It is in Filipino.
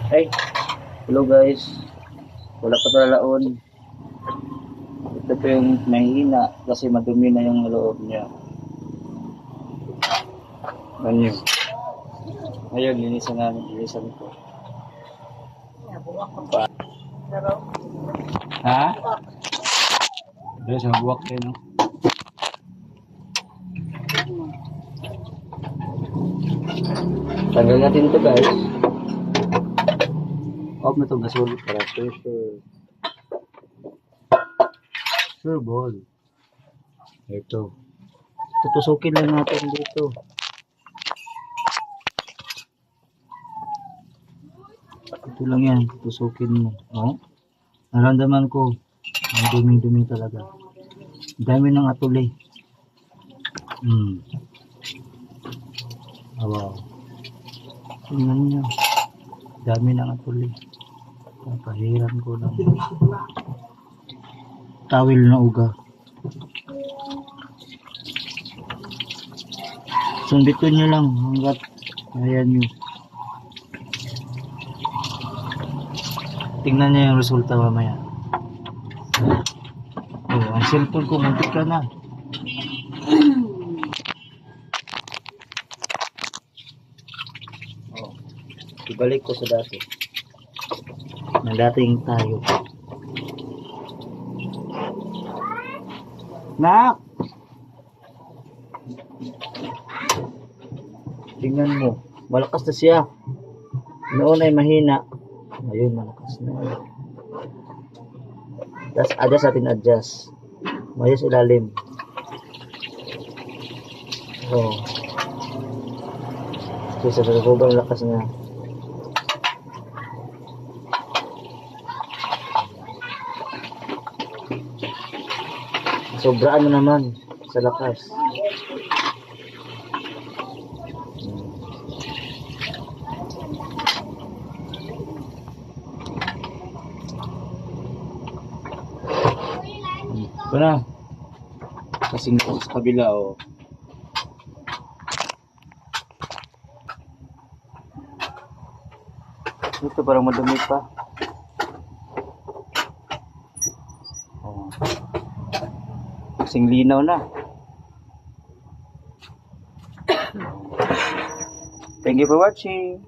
Ay, hello guys. Wala pa talaon. Ito po yung mahihina kasi madumi na yung loob niya. Ganyan. Ngayon, linisan ko. Ha? Dahil sa buwak kayo, no? Tanggal natin ito guys. Off na itong gasol para sure ball. Ito. Tutusukin lang natin dito. Ito lang yan. Tutusukin mo. Oh? Naramdaman ko. Ang dumi-dumi talaga. Dami ng atuli. Wow. Tingnan nyo. Dami ng atuli. Papahiran ko lang. Tawil na uga. Sunditin nyo lang hanggat kaya nyo. Tingnan nyo yung resulta mamaya. Oh, ang cellphone ko muntik ka na. Oh, ibalik ko sa dati. Na dating tayo. Nak! Tingnan mo, malakas na siya. Noon ay mahina. Ngayon malakas na. Tapos adjust. Mayos ilalim. Oh. So sa sobrang lakas na. Sobraan mo naman sa lakas. Para kasing sa kabila oh. Ito parang madumi pa. Oh. Kasing linaw na. Thank you for watching.